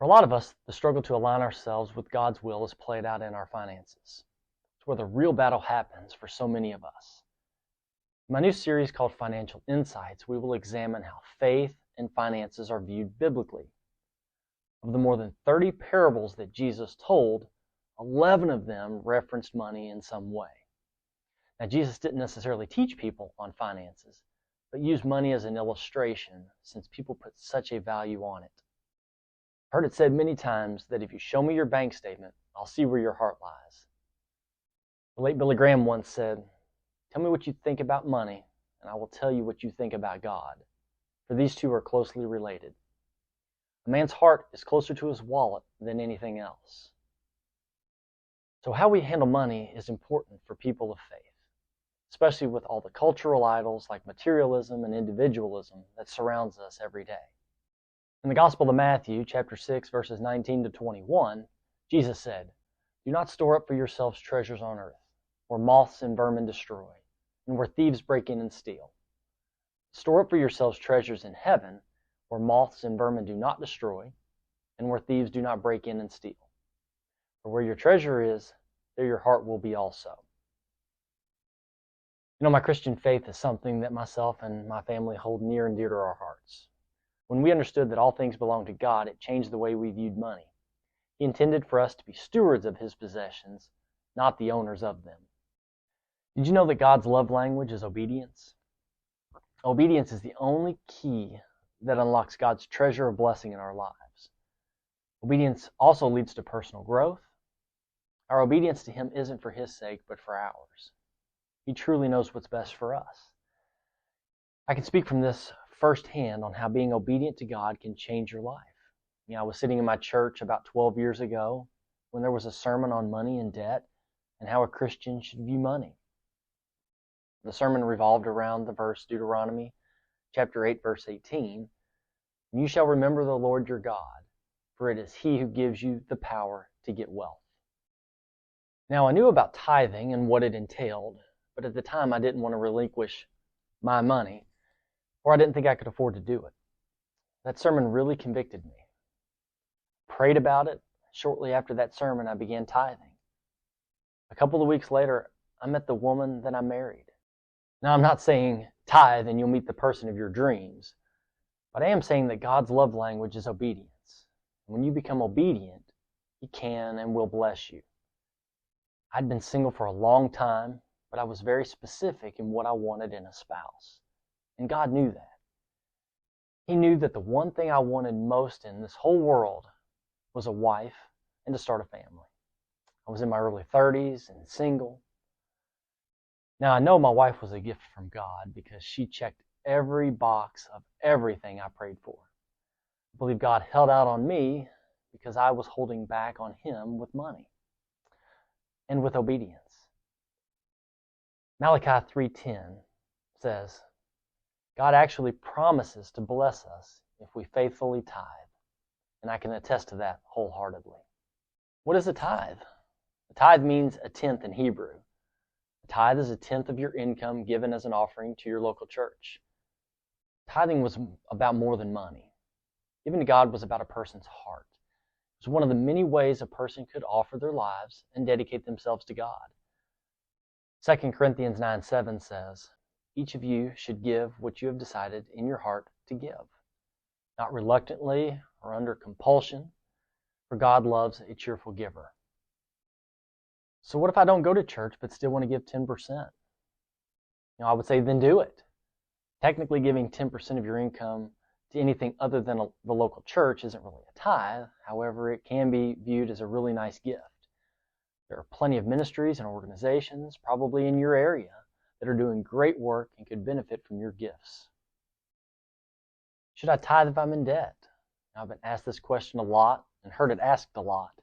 For a lot of us, the struggle to align ourselves with God's will is played out in our finances. It's where the real battle happens for so many of us. In my new series called Financial Insights, we will examine how faith and finances are viewed biblically. Of the more than 30 parables that Jesus told, 11 of them referenced money in some way. Now, Jesus didn't necessarily teach people on finances, but used money as an illustration since people put such a value on it. I've heard it said many times that if you show me your bank statement, I'll see where your heart lies. The late Billy Graham once said, "Tell me what you think about money, and I will tell you what you think about God, for these two are closely related." A man's heart is closer to his wallet than anything else. So how we handle money is important for people of faith, especially with all the cultural idols like materialism and individualism that surrounds us every day. In the Gospel of Matthew, chapter 6, verses 19 to 21, Jesus said, "Do not store up for yourselves treasures on earth, where moths and vermin destroy, and where thieves break in and steal. Store up for yourselves treasures in heaven, where moths and vermin do not destroy, and where thieves do not break in and steal. For where your treasure is, there your heart will be also." You know, my Christian faith is something that myself and my family hold near and dear to our hearts. When we understood that all things belong to God, it changed the way we viewed money. He intended for us to be stewards of His possessions, not the owners of them. Did you know that God's love language is obedience? Obedience is the only key that unlocks God's treasure of blessing in our lives. Obedience also leads to personal growth. Our obedience to Him isn't for His sake, but for ours. He truly knows what's best for us. I can speak from this firsthand on how being obedient to God can change your life. I was sitting in my church about 12 years ago when there was a sermon on money and debt and how a Christian should view money. The sermon revolved around the verse Deuteronomy chapter 8, verse 18, "You shall remember the Lord your God, for it is He who gives you the power to get wealth." Now, I knew about tithing and what it entailed, but at the time I didn't want to relinquish my money, or I didn't think I could afford to do it. That sermon really convicted me. I prayed about it. Shortly after that sermon, I began tithing. A couple of weeks later, I met the woman that I married. Now, I'm not saying tithe and you'll meet the person of your dreams, but I am saying that God's love language is obedience. When you become obedient, He can and will bless you. I'd been single for a long time, but I was very specific in what I wanted in a spouse. And God knew that. He knew that the one thing I wanted most in this whole world was a wife and to start a family. I was in my early 30s and single. Now, I know my wife was a gift from God because she checked every box of everything I prayed for. I believe God held out on me because I was holding back on Him with money and with obedience. Malachi 3:10 says, God actually promises to bless us if we faithfully tithe, and I can attest to that wholeheartedly. What is a tithe? A tithe means a tenth in Hebrew. A tithe is a tenth of your income given as an offering to your local church. Tithing was about more than money. Giving to God was about a person's heart. It was one of the many ways a person could offer their lives and dedicate themselves to God. 2 Corinthians 9:7 says, "Each of you should give what you have decided in your heart to give, not reluctantly or under compulsion, for God loves a cheerful giver." So what if I don't go to church but still want to give 10%? I would say then do it. Technically, giving 10% of your income to anything other than the local church isn't really a tithe. However, it can be viewed as a really nice gift. There are plenty of ministries and organizations, probably in your area, that are doing great work and could benefit from your gifts. Should I tithe if I'm in debt? I've been asked this question a lot and heard it asked a lot.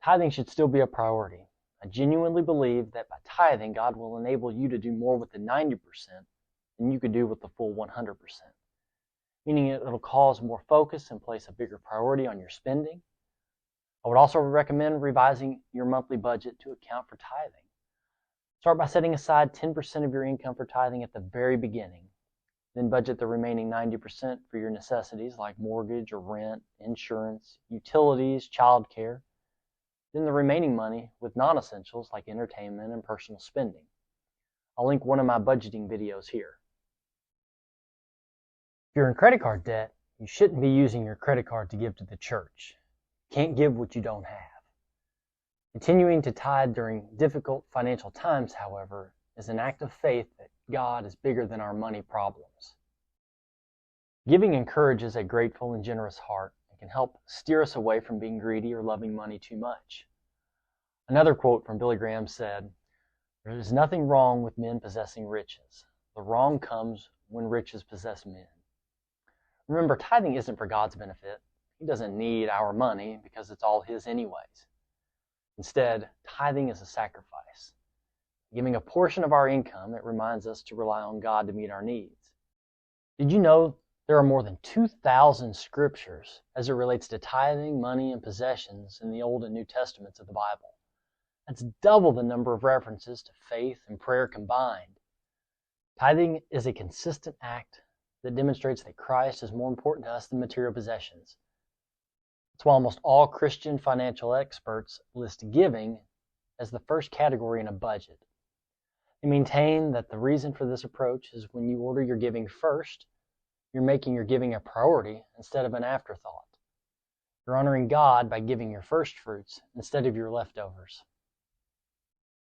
Tithing should still be a priority. I genuinely believe that by tithing, God will enable you to do more with the 90% than you could do with the full 100%. Meaning it'll cause more focus and place a bigger priority on your spending. I would also recommend revising your monthly budget to account for tithing. Start by setting aside 10% of your income for tithing at the very beginning. Then budget the remaining 90% for your necessities like mortgage or rent, insurance, utilities, childcare. Then the remaining money with non-essentials like entertainment and personal spending. I'll link one of my budgeting videos here. If you're in credit card debt, you shouldn't be using your credit card to give to the church. You can't give what you don't have. Continuing to tithe during difficult financial times, however, is an act of faith that God is bigger than our money problems. Giving encourages a grateful and generous heart and can help steer us away from being greedy or loving money too much. Another quote from Billy Graham said, "There is nothing wrong with men possessing riches. The wrong comes when riches possess men." Remember, tithing isn't for God's benefit. He doesn't need our money because it's all His anyways. Instead, tithing is a sacrifice. Giving a portion of our income, it reminds us to rely on God to meet our needs. Did you know there are more than 2,000 scriptures as it relates to tithing, money, and possessions in the Old and New Testaments of the Bible? That's double the number of references to faith and prayer combined. Tithing is a consistent act that demonstrates that Christ is more important to us than material possessions. That's why almost all Christian financial experts list giving as the first category in a budget. They maintain that the reason for this approach is when you order your giving first, you're making your giving a priority instead of an afterthought. You're honoring God by giving your first fruits instead of your leftovers.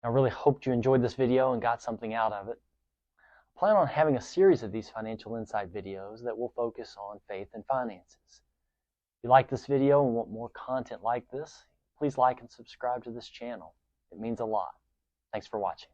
I really hoped you enjoyed this video and got something out of it. I plan on having a series of these financial insight videos that will focus on faith and finances. If you like this video and want more content like this, please like and subscribe to this channel. It means a lot. Thanks for watching.